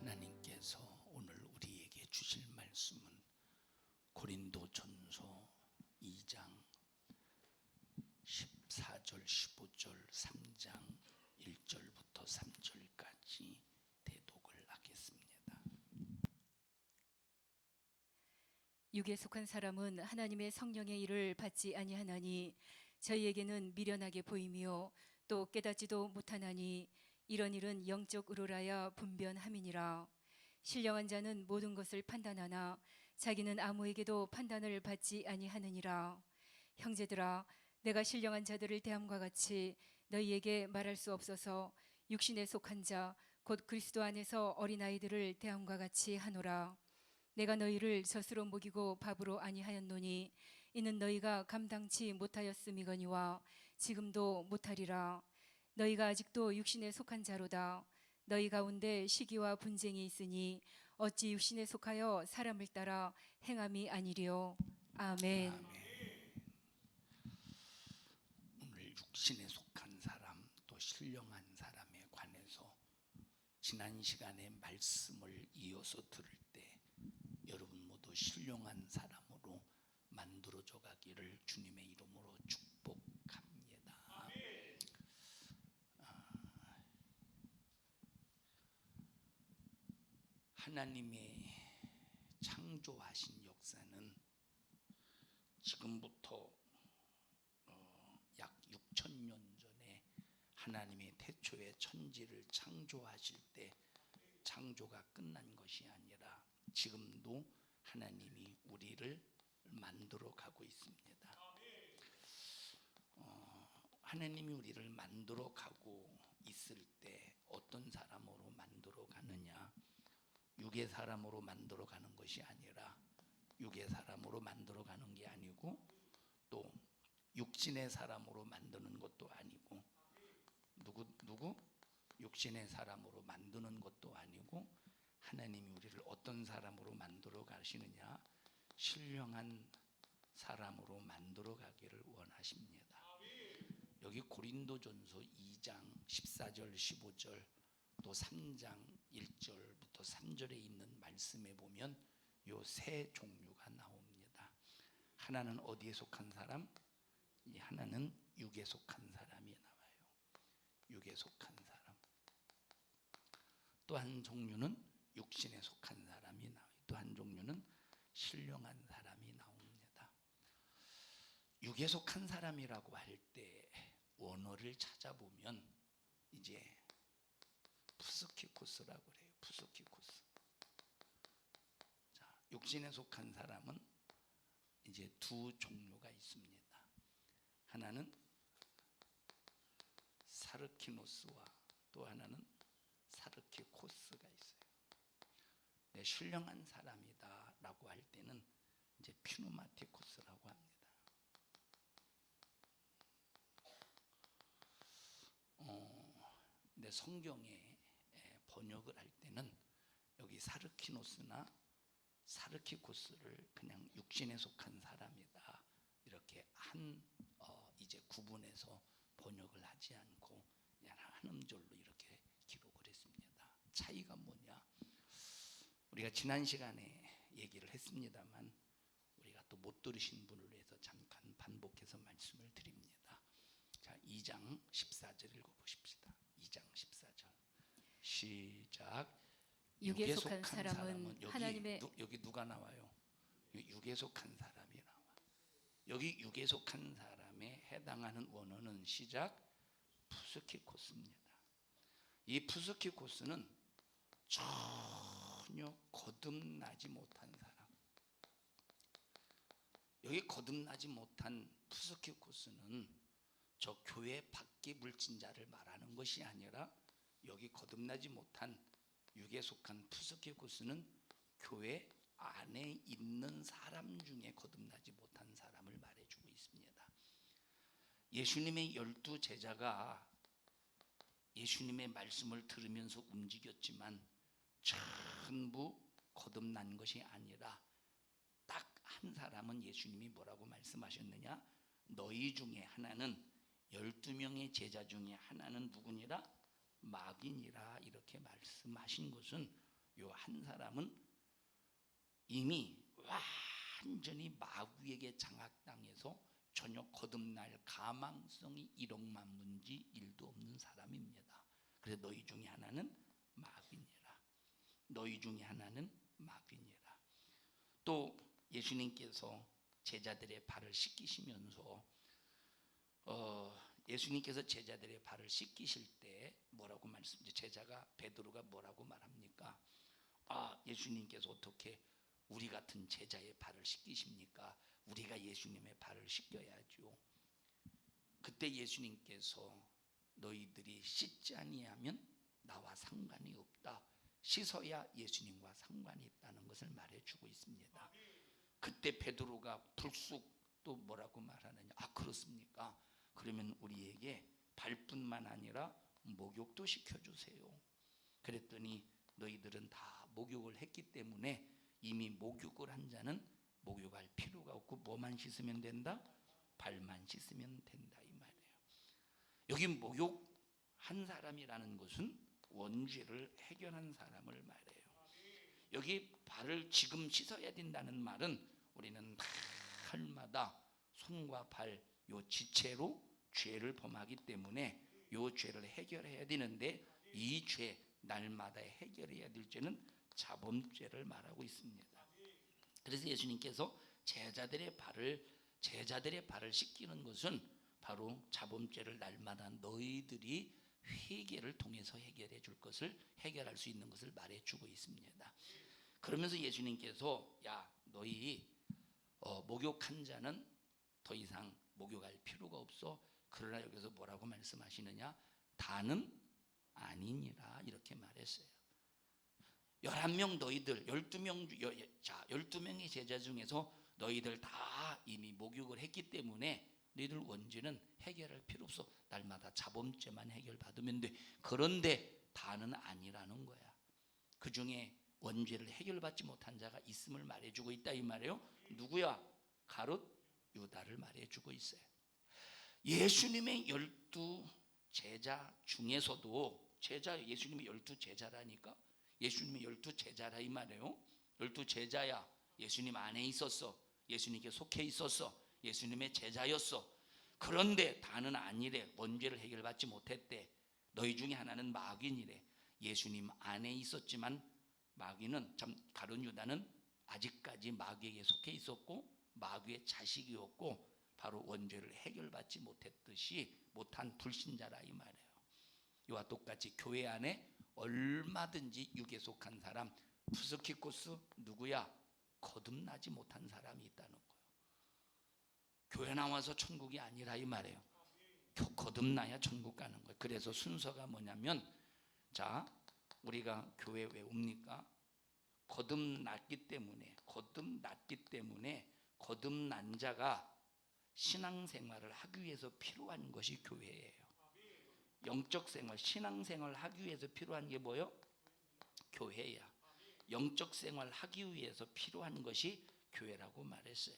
하나님께서 오늘 우리에게 주실 말씀은 고린도전서 2장 14절 15절 3장 1절부터 3절까지 대독을 하겠습니다. 육에 속한 사람은 하나님의 성령의 일을 받지 아니하나니 저희에게는 미련하게 보이며 또 깨닫지도 못하나니 이런 일은 영적 의로라야 분변함이니라. 신령한 자는 모든 것을 판단하나 자기는 아무에게도 판단을 받지 아니하느니라. 형제들아, 내가 신령한 자들을 대함과 같이 너희에게 말할 수 없어서 육신에 속한 자 곧 그리스도 안에서 어린아이들을 대함과 같이 하노라. 내가 너희를 젖으로 먹이고 밥으로 아니하였노니 이는 너희가 감당치 못하였음이거니와 지금도 못하리라. 너희가 아직도 육신에 속한 자로다. 너희 가운데 시기와 분쟁이 있으니 어찌 육신에 속하여 사람을 따라 행함이 아니리요. 아멘. 오늘 육신에 속한 사람 또 신령한 사람에 관해서 지난 시간에 말씀을 이어서 들을 때 여러분 모두 신령한 사람으로 만들어져 가기를 주님의 이름으로 축복합니다. 하나님의 창조하신 역사는 지금부터 약 6,000년 전에 하나님의 태초의 천지를 창조하실 때 창조가 끝난 것이 아니라 지금도 하나님이 우리를 만들어 가고 있습니다. 하나님이 우리를 만들어 가고 있을 때 어떤 사람으로 만들어 가느냐? 육의 사람으로 만들어 가는 것이 아니라 육의 사람으로 만들어 가는 게 아니고 또 육신의 사람으로 만드는 것도 아니고 누구? 육신의 사람으로 만드는 것도 아니고 하나님이 우리를 어떤 사람으로 만들어 가시느냐? 신령한 사람으로 만들어 가기를 원하십니다. 여기 고린도전서 2장 14절 15절 또 3장 1절부터 3절에 있는 말씀에 보면 요 세 종류가 나옵니다. 하나는 어디에 속한 사람? 하나는 육에 속한 사람이 나와요. 육에 속한 사람. 또 한 종류는 육신에 속한 사람이 나와요. 또 한 종류는 신령한 사람이 나옵니다. 육에 속한 사람이라고 할 때 원어를 찾아보면 이제 푸스키코스라고 그래요. 푸스키코스. 자, 육신에 속한 사람은 이제 두 종류가 있습니다. 하나는 사르키노스와 또 하나는 사르키코스가 있어요. 네, 신령한 사람이다라고 할 때는 이제 피누마티코스라고 합니다. 근데 성경에 번역을 할 때는 여기 사르키노스나 사르키코스를 그냥 육신에 속한 사람이다 이렇게 이제 구분해서 번역을 하지 않고 그냥 한 음절로 이렇게 기록을 했습니다. 차이가 뭐냐? 우리가 지난 시간에 얘기를 했습니다만 우리가 또 못 들으신 분을 위해서 잠깐 반복해서 말씀을 드립니다. 자, 2장 14절 읽어보십시다. 2장 14절 시작. 육에 속한 사람은 하나님의 여기 누가 나와요? 육에 속한 사람이 나와. 여기 육에 속한 사람에 해당하는 원어는 시작 푸스키코스입니다. 이 푸스키코스는 전혀 거듭나지 못한 사람. 여기 거듭나지 못한 푸스키코스는 저 교회 밖의 물진자를 말하는 것이 아니라 여기 거듭나지 못한 육에 속한 푸스키코스는 교회 안에 있는 사람 중에 거듭나지 못한 사람을 말해주고 있습니다. 예수님의 12 제자가 예수님의 말씀을 들으면서 움직였지만 전부 거듭난 것이 아니라 딱 한 사람은 예수님이 뭐라고 말씀하셨느냐? 너희 중에 하나는 12명의 제자 중에 하나는 누구니라? 마귀니라 이렇게 말씀하신 것은 요 한 사람은 이미 완전히 마귀에게 장악당해서 전혀 거듭날 가망성이 일억만분지 일도 없는 사람입니다. 그래서 너희 중에 하나는 마귀니라. 너희 중에 하나는 마귀니라. 또 예수님께서 제자들의 발을 씻기시면서 예수님께서 제자들의 발을 씻기실 때 뭐라고 말씀하시죠? 제자가 베드로가 뭐라고 말합니까? 예수님께서 어떻게 우리 같은 제자의 발을 씻기십니까? 우리가 예수님의 발을 씻겨야죠. 그때 예수님께서 너희들이 씻지 아니하면 나와 상관이 없다. 씻어야 예수님과 상관이 있다는 것을 말해주고 있습니다. 그때 베드로가 불쑥 또 뭐라고 말하느냐? 그렇습니까? 그러면 우리에게 발뿐만 아니라 목욕도 시켜주세요. 그랬더니 너희들은 다 목욕을 했기 때문에 이미 목욕을 한 자는 목욕할 필요가 없고 뭐만 씻으면 된다? 발만 씻으면 된다 이 말이에요. 여기 목욕한 사람이라는 것은 원죄를 해결한 사람을 말해요. 여기 발을 지금 씻어야 된다는 말은 우리는 날마다 손과 발 요 지체로 죄를 범하기 때문에 요 죄를 해결해야 되는데 이 죄 날마다 해결해야 될 죄는 자범죄를 말하고 있습니다. 그래서 예수님께서 제자들의 발을 씻기는 것은 바로 자범죄를 날마다 너희들이 회개를 통해서 해결해 줄 것을 해결할 수 있는 것을 말해주고 있습니다. 그러면서 예수님께서 너희 목욕한 자는 더 이상 목욕할 필요가 없어. 그러나 여기서 뭐라고 말씀하시느냐? 다는 아니니라 이렇게 말했어요. 11명 너희들 12명의 제자 중에서 너희들 다 이미 목욕을 했기 때문에 너희들 원죄는 해결할 필요 없어. 날마다 자범죄만 해결받으면 돼. 그런데 다는 아니라는 거야. 그 중에 원죄를 해결받지 못한 자가 있음을 말해주고 있다 이 말이에요. 누구야? 가롯 유다를 말해주고 있어요. 예수님의 12제자 중에서도 예수님의 12제자라니까 예수님의 12제자라 이 말이에요. 12제자야. 예수님 안에 있었어. 예수님께 속해 있었어. 예수님의 제자였어. 그런데 다는 아니래. 원죄를 해결받지 못했대. 너희 중에 하나는 마귀니래. 예수님 안에 있었지만 마귀는 가룟 유다는 아직까지 마귀에게 속해 있었고 마귀의 자식이었고 바로 원죄를 해결받지 못한 불신자라 이 말이에요. 이와 똑같이 교회 안에 얼마든지 육에 속한 사람 푸스키코스 누구야? 거듭나지 못한 사람이 있다는 거예요. 교회 나와서 천국이 아니라 이 말이에요. 거듭나야 천국 가는 거예요. 그래서 순서가 뭐냐면 우리가 교회 왜 옵니까? 거듭났기 때문에 거듭난 자가 신앙생활을 하기 위해서 필요한 것이 교회예요. 영적 생활, 신앙생활을 하기 위해서 필요한 게 뭐예요? 교회야. 영적 생활을 하기 위해서 필요한 것이 교회라고 말했어요.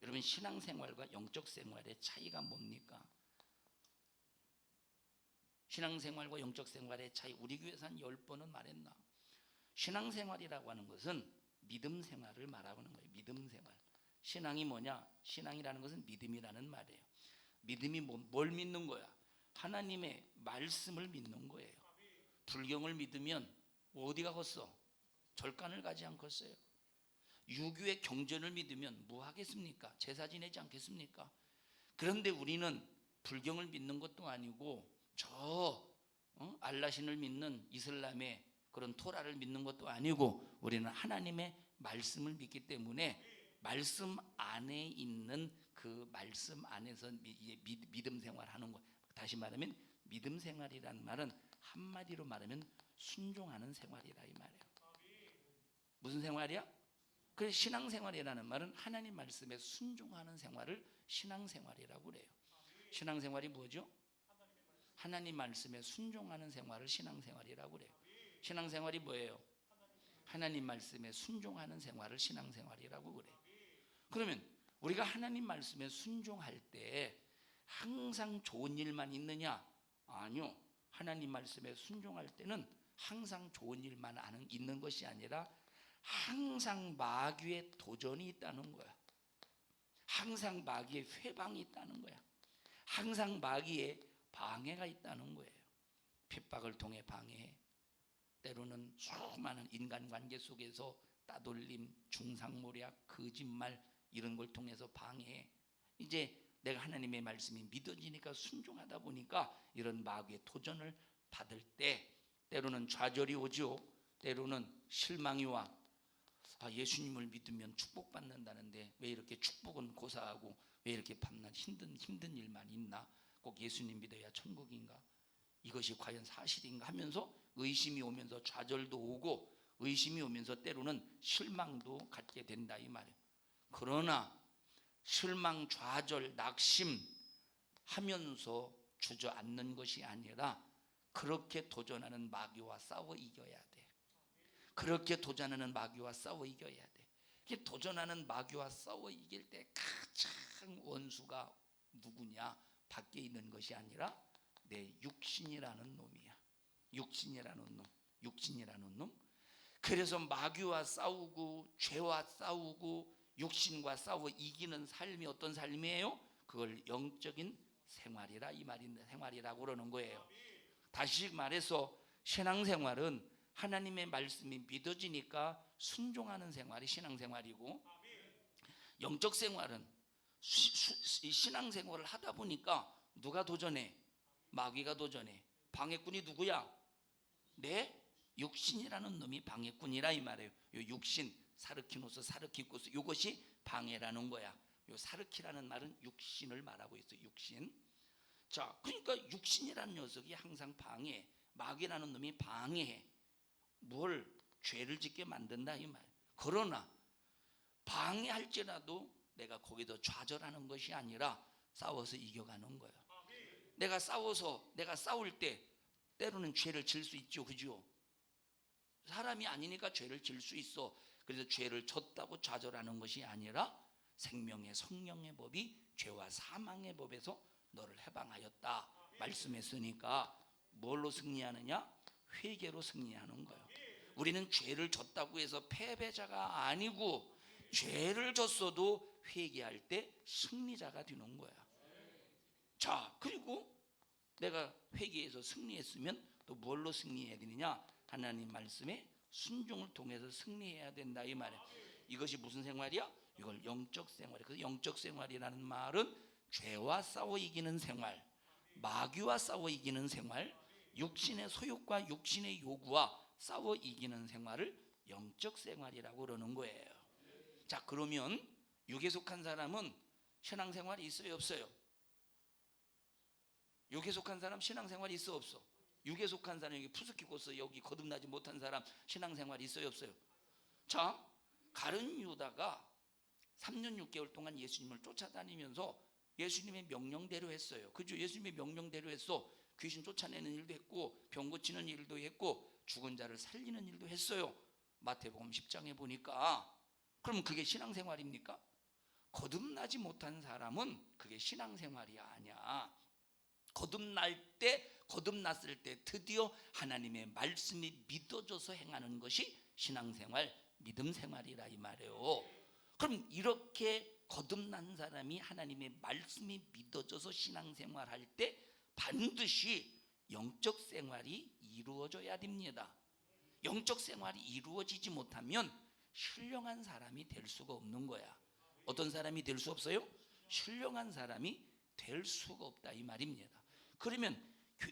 여러분 신앙생활과 영적 생활의 차이가 뭡니까? 신앙생활과 영적 생활의 차이 우리 교회에서 한 10번은 말했나? 신앙생활이라고 하는 것은 믿음 생활을 말하는 거예요. 믿음 생활. 신앙이 뭐냐? 신앙이라는 것은 믿음이라는 말이에요. 믿음이 뭘 믿는 거야? 하나님의 말씀을 믿는 거예요. 불경을 믿으면 어디 가겠어? 절간을 가지 않겠어요? 유교의 경전을 믿으면 뭐 하겠습니까? 제사 지내지 않겠습니까? 그런데 우리는 불경을 믿는 것도 아니고 알라신을 믿는 이슬람의 그런 토라를 믿는 것도 아니고 우리는 하나님의 말씀을 믿기 때문에 말씀 안에 있는 그 말씀 안에서 믿음 생활하는 것. 다시 말하면 믿음 생활이라는 말은 한마디로 말하면 순종하는 생활이라 이 말이에요. 무슨 생활이야? 그래서 신앙생활이라는 말은 하나님 말씀에 순종하는 생활을 신앙생활이라고 그래요. 신앙생활이 뭐죠? 하나님 말씀에 순종하는 생활을 신앙생활이라고 그래요. 신앙생활이 뭐예요? 하나님 말씀에 순종하는 생활을 신앙생활이라고 그래요. 그러면 우리가 하나님 말씀에 순종할 때 항상 좋은 일만 있느냐? 아니요. 하나님 말씀에 순종할 때는 항상 좋은 일만 있는 것이 아니라 항상 마귀의 도전이 있다는 거야. 항상 마귀의 회방이 있다는 거야. 항상 마귀의 방해가 있다는 거예요. 핍박을 통해 방해해. 때로는 수많은 인간관계 속에서 따돌림, 중상모략, 거짓말 이런 걸 통해서 방해해. 이제 내가 하나님의 말씀이 믿어지니까 순종하다 보니까 이런 마귀의 도전을 받을 때 때로는 좌절이 오죠. 때로는 실망이 와. 예수님을 믿으면 축복받는다는데 왜 이렇게 축복은 고사하고 왜 이렇게 밤낮 힘든 일만 있나? 꼭 예수님 믿어야 천국인가? 이것이 과연 사실인가 하면서 의심이 오면서 좌절도 오고 의심이 오면서 때로는 실망도 갖게 된다 이 말이에요. 그러나 실망, 좌절, 낙심하면서 주저앉는 것이 아니라 그렇게 도전하는 마귀와 싸워 이겨야 돼. 그렇게 도전하는 마귀와 싸워 이겨야 돼. 이렇게 도전하는 마귀와 싸워 이길 때 가장 원수가 누구냐? 밖에 있는 것이 아니라 내 육신이라는 놈이야. 육신이라는 놈. 그래서 마귀와 싸우고 죄와 싸우고 육신과 싸워 이기는 삶이 어떤 삶이에요? 그걸 영적인 생활이라 이 말인데 생활이라고 그러는 거예요. 다시 말해서 신앙생활은 하나님의 말씀이 믿어지니까 순종하는 생활이 신앙생활이고, 영적 생활은 신앙생활을 하다 보니까 누가 도전해? 마귀가 도전해. 방해꾼이 누구야? 내 육신이라는 놈이 방해꾼이라 이 말이에요. 요 육신, 사르키노스, 사르키코스, 이것이 방해라는 거야. 요 사르키라는 말은 육신을 말하고 있어요. 육신. 자, 그러니까 육신이라는 녀석이 항상 방해, 마귀라는 놈이 방해해. 뭘? 죄를 짓게 만든다 이 말. 그러나 방해할지라도 내가 거기서 좌절하는 것이 아니라 싸워서 이겨가는 거예요. 내가 싸울 때 때로는 죄를 질 수 있죠, 그죠? 사람이 아니니까 죄를 질 수 있어. 그래서 죄를 졌다고 좌절하는 것이 아니라 생명의 성령의 법이 죄와 사망의 법에서 너를 해방하였다 말씀했으니까 뭘로 승리하느냐? 회개로 승리하는 거예요. 우리는 죄를 졌다고 해서 패배자가 아니고 죄를 졌어도 회개할 때 승리자가 되는 거야. 자, 그리고 내가 회개해서 승리했으면 또 뭘로 승리해야 되느냐? 하나님 말씀에 순종을 통해서 승리해야 된다 이 말이야. 이것이 무슨 생활이야? 이걸 영적 생활이야. 그래서 영적 생활이라는 말은 죄와 싸워 이기는 생활, 마귀와 싸워 이기는 생활, 육신의 소욕과 육신의 요구와 싸워 이기는 생활을 영적 생활이라고 그러는 거예요. 자, 그러면 육에 속한 사람은 신앙생활이 있어요, 없어요? 육에 속한 사람 신앙생활이 있어, 없어? 육에 속한 사람, 여기 푸스키코스 여기 거듭나지 못한 사람 신앙생활이 있어요, 없어요? 자, 가룟 유다가 3년 6개월 동안 예수님을 쫓아다니면서 예수님의 명령대로 했어요. 그죠? 예수님의 명령대로 했어. 귀신 쫓아내는 일도 했고 병 고치는 일도 했고 죽은 자를 살리는 일도 했어요. 마태복음 10장에 보니까. 그럼 그게 신앙생활입니까? 거듭나지 못한 사람은 그게 신앙생활이 아니야. 거듭났을 때 드디어 하나님의 말씀이 믿어져서 행하는 것이 신앙생활, 믿음생활이라 이 말이에요. 그럼 이렇게 거듭난 사람이 하나님의 말씀이 믿어져서 신앙생활할 때 반드시 영적 생활이 이루어져야 됩니다. 영적 생활이 이루어지지 못하면 신령한 사람이 될 수가 없는 거야. 어떤 사람이 될 수 없어요? 신령한 사람이 될 수가 없다 이 말입니다. 그러면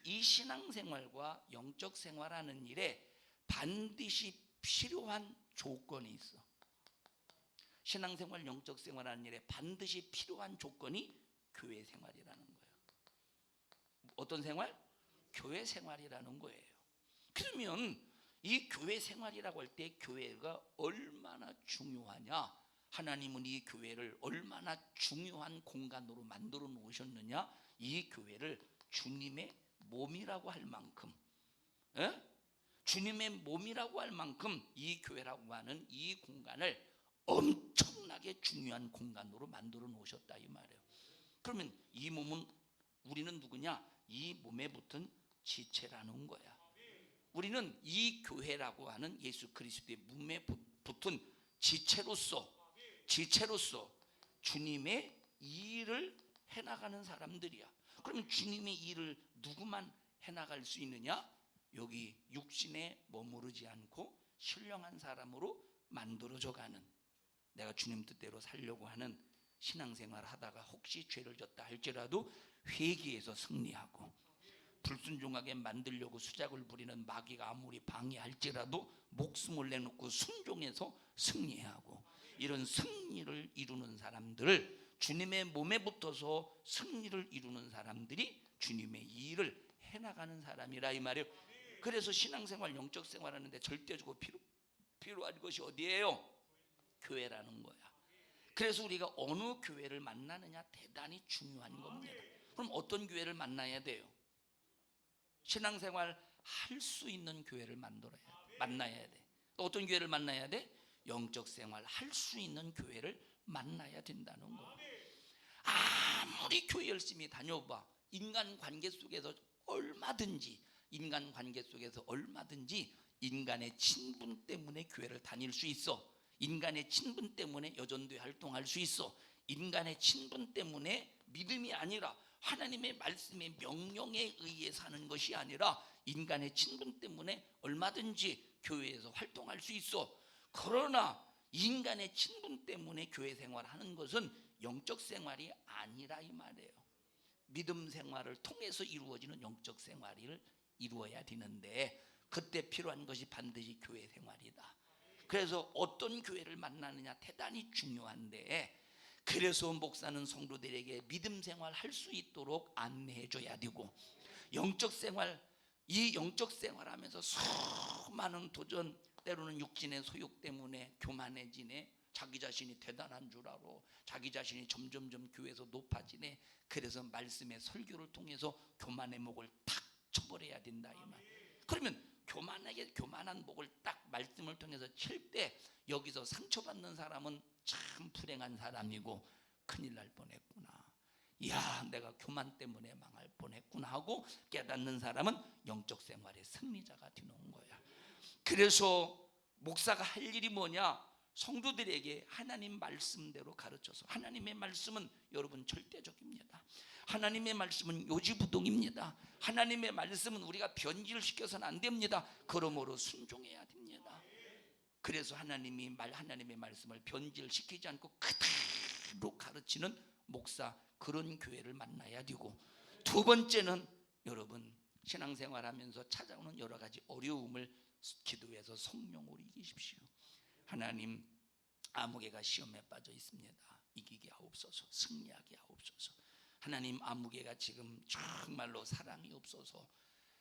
이 신앙생활과 영적 생활하는 일에 반드시 필요한 조건이 있어. 신앙생활, 영적 생활하는 일에 반드시 필요한 조건이 교회 생활이라는 거예요. 어떤 생활? 교회 생활이라는 거예요. 그러면 이 교회 생활이라고 할 때 교회가 얼마나 중요하냐? 하나님은 이 교회를 얼마나 중요한 공간으로 만들어 놓으셨느냐? 이 교회를 주님의 몸이라고 할 만큼, 주님의 몸이라고 할 만큼 이 교회라고 하는 이 공간을 엄청나게 중요한 공간으로 만들어 놓으셨다 이 말이에요. 그러면 이 몸은 우리는 누구냐? 이 몸에 붙은 지체라는 거야. 우리는 이 교회라고 하는 예수 그리스도의 몸에 붙은 지체로서 주님의 일을 해나가는 사람들이야. 그러면 주님의 일을 누구만 해나갈 수 있느냐? 여기 육신에 머무르지 않고 신령한 사람으로 만들어져가는, 내가 주님 뜻대로 살려고 하는 신앙생활 하다가 혹시 죄를 졌다 할지라도 회개해서 승리하고, 불순종하게 만들려고 수작을 부리는 마귀가 아무리 방해할지라도 목숨을 내놓고 순종해서 승리하고, 이런 승리를 이루는 사람들을, 주님의 몸에 붙어서 승리를 이루는 사람들이 주님의 일을 해나가는 사람이라 이 말이에요. 그래서 신앙생활, 영적 생활하는데 절대적으로 필요한 것이 어디예요? 교회라는 거야. 그래서 우리가 어느 교회를 만나느냐 대단히 중요한 겁니다. 그럼 어떤 교회를 만나야 돼요? 신앙생활 할 수 있는 교회를 만나야 돼. 또 어떤 교회를 만나야 돼? 영적 생활 할 수 있는 교회를 만나야 된다는 거. 아무리 교회 열심히 다녀봐, 인간관계 속에서 얼마든지 인간의 친분 때문에 교회를 다닐 수 있어. 인간의 친분 때문에 여전도에 활동할 수 있어. 인간의 친분 때문에 믿음이 아니라 하나님의 말씀의 명령에 의해 사는 것이 아니라 인간의 친분 때문에 얼마든지 교회에서 활동할 수 있어. 그러나 인간의 친분 때문에 교회 생활하는 것은 영적 생활이 아니라 이 말이에요. 믿음 생활을 통해서 이루어지는 영적 생활을 이루어야 되는데, 그때 필요한 것이 반드시 교회 생활이다. 그래서 어떤 교회를 만나느냐 대단히 중요한데, 그래서 목사는 성도들에게 믿음 생활 할 수 있도록 안내해 줘야 되고, 영적 생활 하면서 수많은 도전, 때로는 육신의 소욕 때문에 교만해지네, 자기 자신이 대단한 줄 알아, 자기 자신이 점점점 교회에서 높아지네. 그래서 말씀의 설교를 통해서 교만의 목을 탁 쳐버려야 된다 이 말. 그러면 교만한 목을 딱 말씀을 통해서 칠 때, 여기서 상처받는 사람은 참 불행한 사람이고 큰일 날 뻔했구나, 야 내가 교만 때문에 망할 뻔했구나 하고 깨닫는 사람은 영적 생활의 승리자가 되는 거야. 그래서 목사가 할 일이 뭐냐? 성도들에게 하나님 말씀대로 가르쳐서, 하나님의 말씀은 여러분 절대적입니다. 하나님의 말씀은 요지부동입니다. 하나님의 말씀은 우리가 변질시켜서는 안 됩니다. 그러므로 순종해야 됩니다. 그래서 하나님의 말씀을 변질시키지 않고 그대로 가르치는 목사, 그런 교회를 만나야 되고, 두 번째는 여러분 신앙생활하면서 찾아오는 여러 가지 어려움을 기도해서 성령으로 이기십시오. 하나님, 아무개가 시험에 빠져 있습니다. 이기게 하옵소서, 승리하게 하옵소서. 하나님, 아무개가 지금 정말로 사랑이 없어서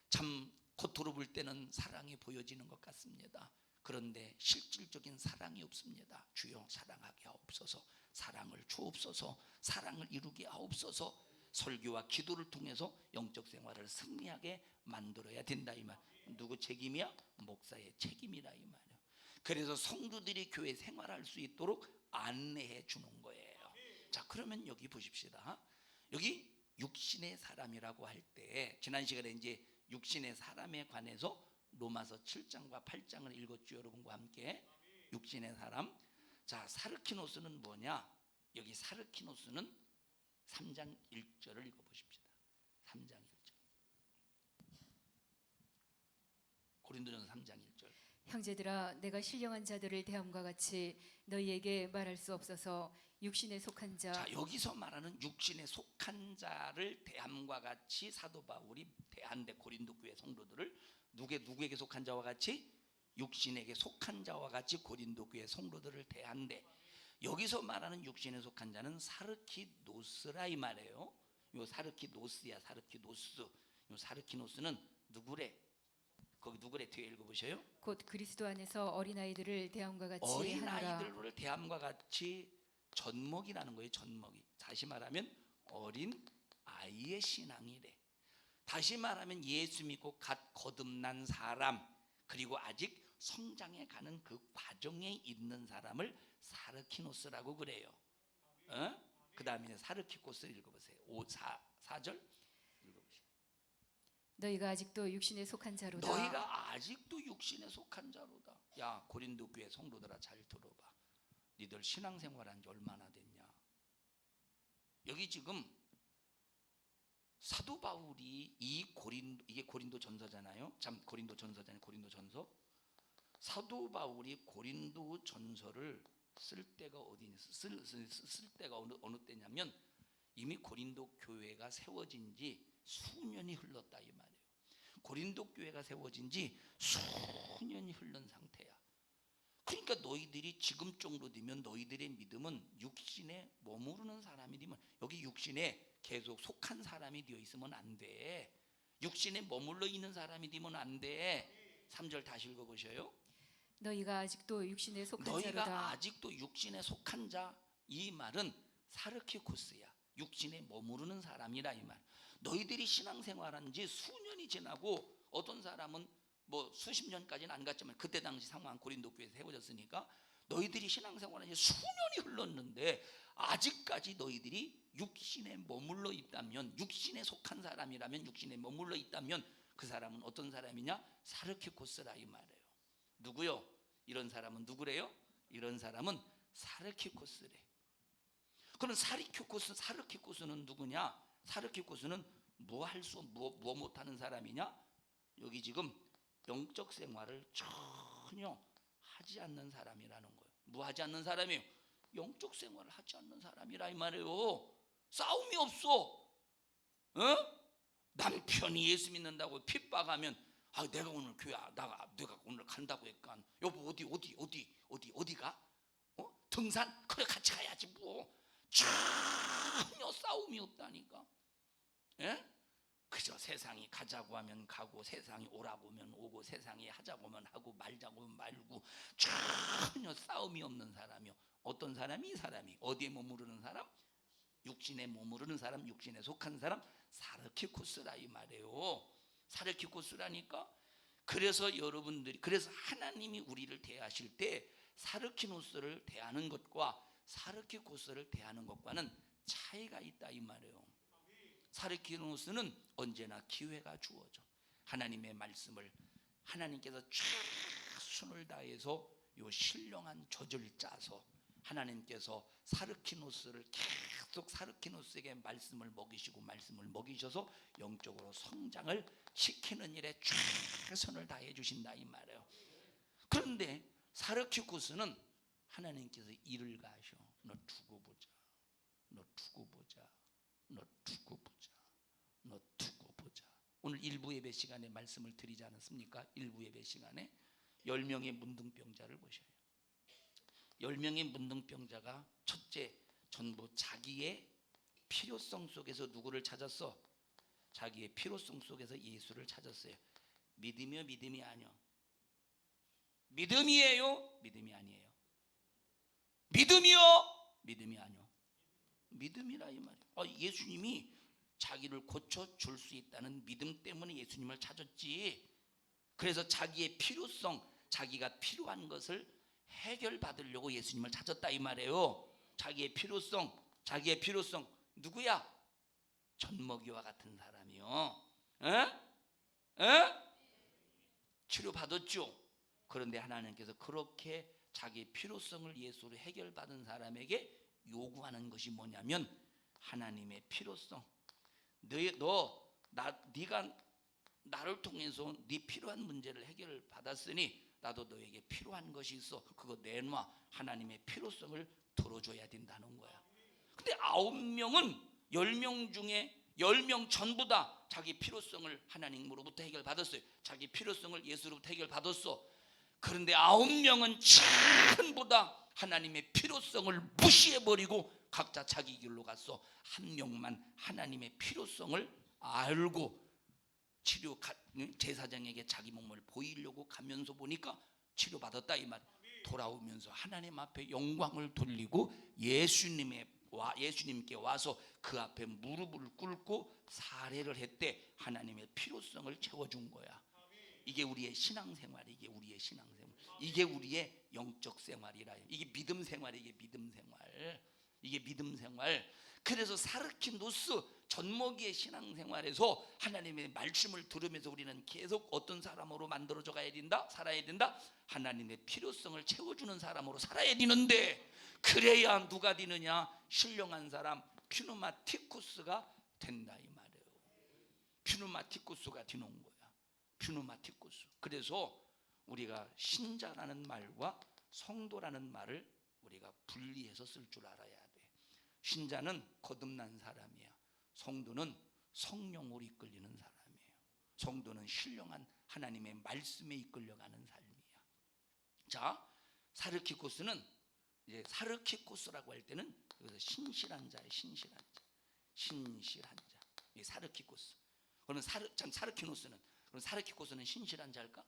참 겉으로 볼 때는 사랑이 보여지는 것 같습니다. 그런데 실질적인 사랑이 없습니다. 주여 사랑하게 하옵소서, 사랑을 주옵소서, 사랑을 이루게 하옵소서. 설교와 기도를 통해서 영적 생활을 승리하게 만들어야 된다 이 말. 누구 책임이야? 목사의 책임이라 이 말이에요. 그래서 성도들이 교회 생활할 수 있도록 안내해 주는 거예요. 자, 그러면 여기 보십시다. 여기 육신의 사람이라고 할 때, 지난 시간에 이제 육신의 사람에 관해서 로마서 7장과 8장을 읽었죠, 여러분과 함께. 육신의 사람. 자, 사르키노스는 뭐냐? 여기 사르키노스는 3장 1절을 읽어보십시다. 3장 1절. 고린도전서 3장 1절. 형제들아, 내가 신령한 자들을 대함과 같이 너희에게 말할 수 없어서 육신에 속한 자. 자, 여기서 말하는 육신에 속한 자를 대함과 같이 사도 바울이 대한대, 고린도 교회 성도들을 누구에게 속한 자와 같이? 육신에게 속한 자와 같이 고린도 교회 성도들을 대한대. 여기서 말하는 육신에 속한 자는 사르키노스라 이 말이에요. 요 사르키노스야, 사르키노스. 요 사르키노스는 누구래? 거기 누구래? 뒤에 읽어보셔요. 곧 그리스도 안에서 어린아이들을 대함과 같이 하노라. 어린아이들을 대함과 같이, 젖먹이라는 거예요. 젖먹이. 다시 말하면 어린 아이의 신앙이래. 다시 말하면 예수 믿고 갓 거듭난 사람, 그리고 아직 성장해 가는 그 과정에 있는 사람을 사르키노스라고 그래요. 그 다음에 사르키코스 읽어보세요. 4절 읽어보세요. 너희가 아직도 육신에 속한 자로다. 너희가 아직도 육신에 속한 자로다. 야, 고린도 교회 성도들아, 잘 들어봐. 니들 신앙생활한 지 얼마나 됐냐? 여기 지금 사도 바울이 이게 고린도 전서잖아요. 참, 고린도 전서잖아요. 고린도 전서. 사도 바울이 고린도 전서를 쓸 때가 쓸 때가 어느 때냐면 이미 고린도 교회가 세워진 지 수년이 흘렀다 이 말이에요. 고린도 교회가 세워진 지 수년이 흐른 상태야. 그러니까 너희들이 지금 정도 되면 너희들의 믿음은 육신에 머무르는 사람이 되면, 여기 육신에 계속 속한 사람이 되어 있으면 안 돼. 육신에 머물러 있는 사람이 되면 안 돼. 3절 다시 읽어보셔요. 너희가 아직도 육신에 속한 자로다. 너희가 아직도 육신에 속한 자, 이 말은 사르키코스야. 육신에 머무르는 사람이라 이 말. 너희들이 신앙생활한 지 수년이 지나고, 어떤 사람은 뭐 수십 년까지는 안 갔지만 그때 당시 상황 고린도 교회에서 세워졌으니까 너희들이 신앙생활한 지 수년이 흘렀는데 아직까지 너희들이 육신에 머물러 있다면, 육신에 속한 사람이라면, 육신에 머물러 있다면 그 사람은 어떤 사람이냐? 사르키코스라 이 말이에요. 누구요? 이런 사람은 누구래요? 이런 사람은 사르키코스래. 그럼 사르키코스는 누구냐? 사르키코스는 뭐 못하는 사람이냐? 여기 지금 영적 생활을 전혀 하지 않는 사람이라는 거예요. 뭐 하지 않는 사람이에요? 영적 생활을 하지 않는 사람이라 이 말이에요. 싸움이 없어. 남편이 예수 믿는다고 핍박하면, 내가 오늘 교회 내가 오늘 간다고 했까. 여보 어디가? 등산? 그래 같이 가야지 뭐. 전혀 싸움이 없다니까. 예? 그저 세상이 가자고 하면 가고, 세상이 오라고 하면 오고, 세상이 하자고 하면 하고, 말자고 하면 말고, 전혀 싸움이 없는 사람이요. 어떤 사람이? 이 사람이 어디에 머무르는 사람? 육신에 머무르는 사람, 육신에 속한 사람, 사르키코스라 이 말이에요. 사르키코스라니까. 그래서 하나님이 우리를 대하실 때 사르키노스를 대하는 것과 사르키코스를 대하는 것과는 차이가 있다 이 말이에요. 사르키노스는 언제나 기회가 주어져. 하나님의 말씀을 하나님께서 최선을 다해서 요 신령한 젖을 짜서 하나님께서 사르키노스를 계속 사르키노스에게 말씀을 먹이셔서 영적으로 성장을 시키는 일에 최선을 다해 주신다 이 말이에요. 그런데 사르키코스는 하나님께서 일을 가셔. 너 두고 보자. 오늘 일부 예배 시간에 말씀을 드리지 않았습니까? 일부 예배 시간에 10명의 문둥병자를 보셔요. 10명의 문둥병자가 첫째, 전부 자기의 필요성 속에서 누구를 찾았어? 자기의 필요성 속에서 예수를 찾았어요. 믿음이요? 믿음이 아니요? 믿음이에요? 믿음이 아니에요? 믿음이요? 믿음이 아니요? 믿음이라 이 말이에요. 예수님이 자기를 고쳐줄 수 있다는 믿음 때문에 예수님을 찾았지. 그래서 자기의 필요성, 자기가 필요한 것을 해결받으려고 예수님을 찾았다 이 말이에요. 자기의 필요성 누구야? 젖먹이와 같은 사람이요. 치료받았죠. 그런데 하나님께서 그렇게 자기의 필요성을 예수로 해결받은 사람에게 요구하는 것이 뭐냐면, 하나님의 필요성. 네가 나를 통해서 네 필요한 문제를 해결받았으니 나도 너에게 필요한 것이 있어. 그거 내놔. 하나님의 필요성을 들어줘야 된다는 거야. 근데 9명은 10명 중에 10명 전부 다 자기 필요성을 하나님으로부터 해결받았어요. 자기 필요성을 예수로부터 해결받았어. 그런데 9명은 전부 다 하나님의 필요성을 무시해버리고 각자 자기 길로 갔어. 한 명만 하나님의 필요성을 알고 제사장에게 자기 몸을 보이려고 가면서 보니까 치료받았다 이 말. 돌아오면서 하나님 앞에 영광을 돌리고 예수님께 와서 그 앞에 무릎을 꿇고 사례를 했대. 하나님의 필요성을 채워준 거야. 이게 우리의 신앙생활, 이게 우리의 영적 생활이라. 이게 믿음 생활. 이게 믿음 생활. 그래서 사르키노스 젖먹이의 신앙생활에서 하나님의 말씀을 들으면서 우리는 계속 어떤 사람으로 만들어져 가야 된다? 살아야 된다? 하나님의 필요성을 채워주는 사람으로 살아야 되는데, 그래야 누가 되느냐? 신령한 사람, 퓨누마티쿠스가 된다 이 말이에요. 퓨누마티쿠스가 되는 거야. 퓨누마티쿠스. 그래서 우리가 신자라는 말과 성도라는 말을 우리가 분리해서 쓸 줄 알아야 돼. 신자는 거듭난 사람이야. 성도는 성령으로 이끌리는 사람이에요. 성도는 신령한 하나님의 말씀에 이끌려가는 삶이야. 자, 사르키코스는 이제 사르키코스라고 할 때는 여기서 신실한 자예요. 신실한 자. 신실한 자. 이 사르키코스. 그러면 사르키노스는, 그럼 사르키코스는 신실한 자일까?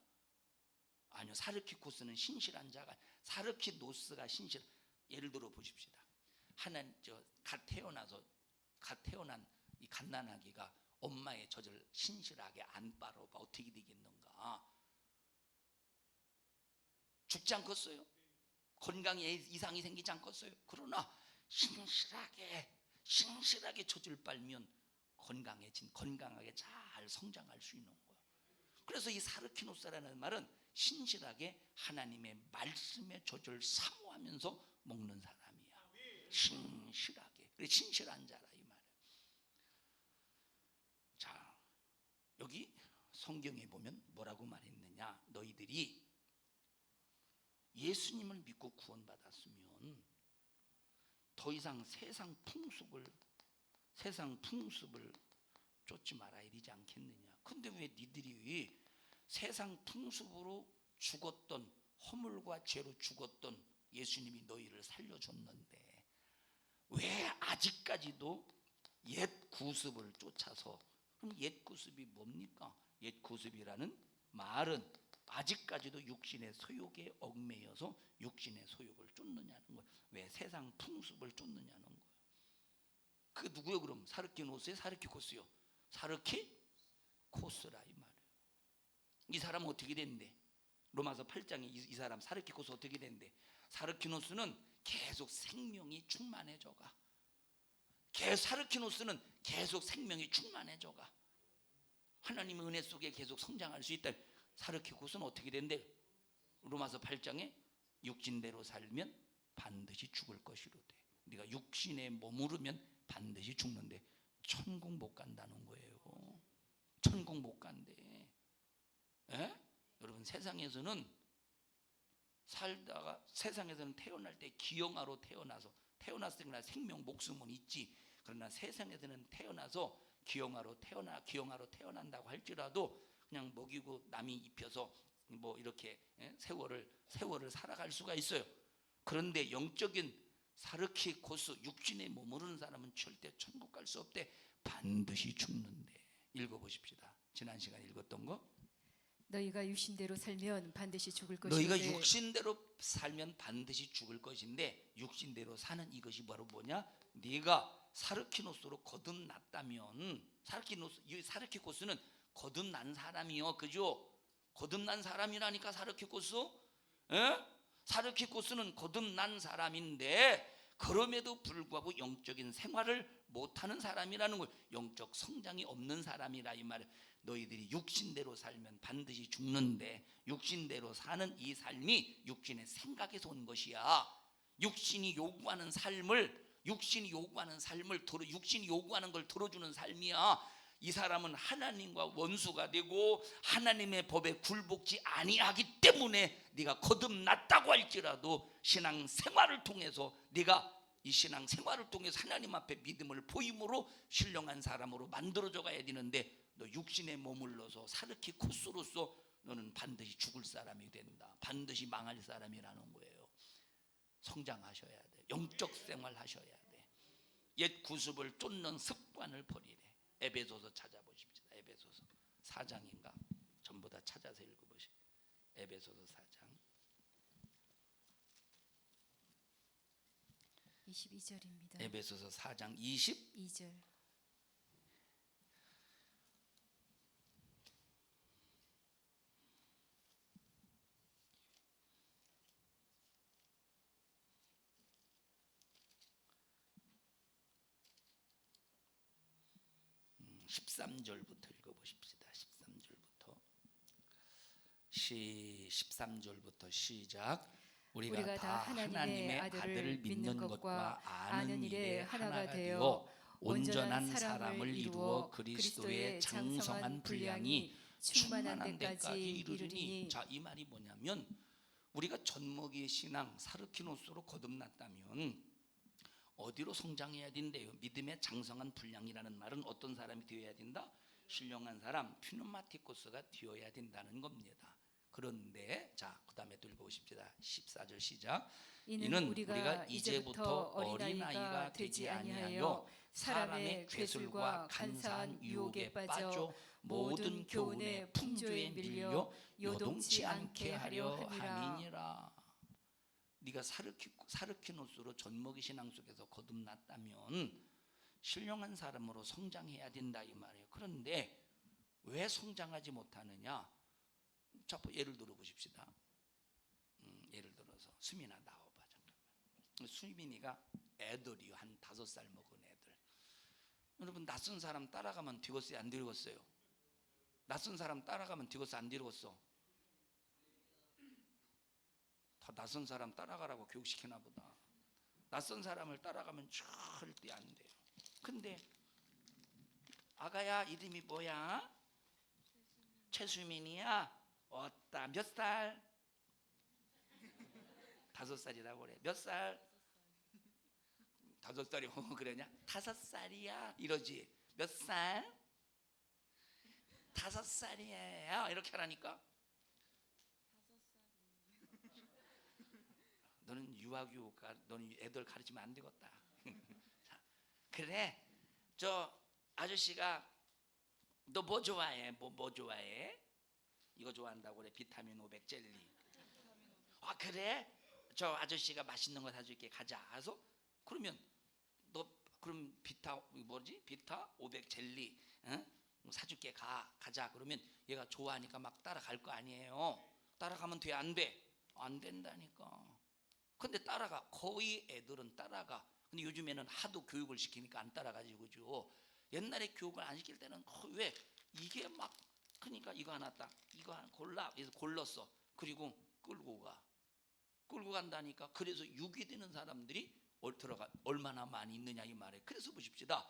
아니요. 사르키코스는 신실한 자가, 사르키노스가 신실. 예를 들어 보십시다. 갓 태어난 이 갓난아기가 엄마의 젖을 신실하게 안 빨아봐 어떻게 되겠는가? 죽지 않겠어요? 건강에 이상이 생기지 않겠어요? 그러나 신실하게 젖을 빨면 건강하게 잘 성장할 수 있는 거예요. 그래서 이 사르키노스라는 말은 신실하게 하나님의 말씀의 젖을 사모하면서 먹는 사람이야. 신실하게. 그래, 신실한 자라 이 말이야. 자, 여기 성경에 보면 뭐라고 말했느냐? 너희들이 예수님을 믿고 구원받았으면 더 이상 세상 풍습을 쫓지 말아야 되지 않겠느냐? 근데 왜 니들이 세상 풍습으로 죽었던, 허물과 죄로 죽었던 예수님이 너희를 살려줬는데 왜 아직까지도 옛 구습을 쫓아서, 그럼 옛 구습이 뭡니까? 옛 구습이라는 말은 아직까지도 육신의 소욕에 얽매여서 육신의 소욕을 쫓느냐는 거예요. 왜 세상 풍습을 쫓느냐는 거예요. 그 누구요? 그럼 사르키노스의 사르키코스요? 사르키코스라 이 말이에요. 이 사람은 어떻게 됐는데? 로마서 8장에 이 사람 사르키코스 어떻게 됐는데? 사르키노스는 계속 생명이 충만해져가. 사르키노스는 계속 생명이 충만해져가. 하나님의 은혜 속에 계속 성장할 수 있다. 사르키코스는 어떻게 된대? 로마서 8장에 육신대로 살면 반드시 죽을 것이로되 네가 육신에 머무르면 반드시 죽는데 천국 못 간다는 거예요. 천국 못 간대. 에? 여러분, 세상에서는 태어날 때 기형아로 태어났을 때나 생명 목숨은 있지. 그러나 세상에서는 태어나서 기형아로 태어난다고 할지라도 그냥 먹이고 남이 입혀서 뭐 이렇게 세월을 살아갈 수가 있어요. 그런데 영적인 사르키코스, 육신에 머무르는 사람은 절대 천국 갈 수 없대. 반드시 죽는데. 읽어보십시다. 지난 시간 읽었던 거. 너희가 육신대로 살면 반드시 죽을 너희가 것이로되 육신대로 살면 반드시 죽을 것인데, 육신대로 사는 이것이 바로 뭐냐? 네가 사르키노스로 거듭났다면, 사르키코스는 거듭난 사람이요, 그죠? 거듭난 사람이라니까 사르키코스. 사르키코스는 거듭난 사람인데 그럼에도 불구하고 영적인 생활을 못하는 사람이라는 거예요. 영적 성장이 없는 사람이라 이 말이에요. 너희들이 육신대로 살면 반드시 죽는데, 육신대로 사는 이 삶이 육신의 생각에서 온 것이야. 육신이 요구하는 걸 들어주는 삶이야. 이 사람은 하나님과 원수가 되고 하나님의 법에 굴복지 아니하기 때문에 네가 거듭났다고 할지라도 신앙생활을 통해서 하나님 앞에 믿음을 보임으로 신령한 사람으로 만들어져 가야 되는데, 너 육신에 머물러서 사르키코스로서 너는 반드시 죽을 사람이 된다. 반드시 망할 사람이라는 거예요. 성장하셔야 돼. 영적 생활 하셔야 돼. 옛 구습을 쫓는 습관을 버리래. 에베소서 찾아보십시다. 에베소서 4장인가? 전부 다 찾아서 읽어보십시오. 에베소서 4장 22절입니다. 에베소서 4장 22절. 13절부터 읽어보십시다. 13절부터 13절부터 시작. 우리가 다 하나님의 아들을 믿는 것과 아는 일에 하나가 되어 온전한 사람을 이루어 그리스도의 장성한 분량이 충만한 데까지 이르리니. 자, 이 말이 뭐냐면 우리가 젖먹이의 신앙 사르키노스로 거듭났다면 어디로 성장해야 된대요? 믿음의 장성한 분량이라는 말은 어떤 사람이 되어야 된다? 신령한 사람, 퓨노마티코스가 되어야 된다는 겁니다. 그런데 자, 그 다음에 또 읽어보십시다. 14절 시작. 이는 우리가 이제부터 어린아이가 되지 아니하여 사람의 괴술과 간사한 유혹에 빠져 모든 교훈의 풍조에 밀려 요동치 않게 하려 함이니라. 네가 사르키노스로 젖먹이 신앙 속에서 거듭났다면 신령한 사람으로 성장해야 된다 이 말이에요. 그런데 왜 성장하지 못하느냐? 자, 예를 들어 보십시다. 예를 들어서 수민아 나와봐 잠깐만. 수민이가 애들이요, 한 5살 먹은 애들. 여러분 낯선 사람 따라가면 되겠어요, 안 되겠어요? 낯선 사람 따라가면 되겠어, 안 되겠어? 다 낯선 사람 따라가라고 교육시키나 보다. 낯선 사람을 따라가면 절대 안 돼요. 근데 아가야 이름이 뭐야? 최수민이야? 어따 몇 살? 5살이라고 그래. 몇 살? 5살이 그러냐? 5살이야 이러지. 몇 살? 5살이에요 이렇게 하라니까. 너는 유아교육가, 너는 애들 가르치면 안 되겠다. 자, 그래, 저 아저씨가 너 뭐 좋아해? 뭐 좋아해? 이거 좋아한다고 그래. 비타민 500 젤리. 아 그래? 저 아저씨가 맛있는 거 사줄게. 가자. 그래서 그러면 너 그럼 비타 500 젤리 사줄게. 가자. 그러면 얘가 좋아하니까 막 따라갈 거 아니에요. 따라가면 돼, 안 돼? 안 된다니까. 근데 따라가. 거의 애들은 따라가. 근데 요즘에는 하도 교육을 시키니까 안 따라가지, 그죠? 옛날에 교육을 안 시킬 때는 왜 이게 막 그러니까 이거 하나 딱 이거 하나 골라. 그래서 골랐어. 그리고 끌고 간다니까. 그래서 유기되는 사람들이 들어가 얼마나 많이 있느냐 이 말에. 그래서 보십시다.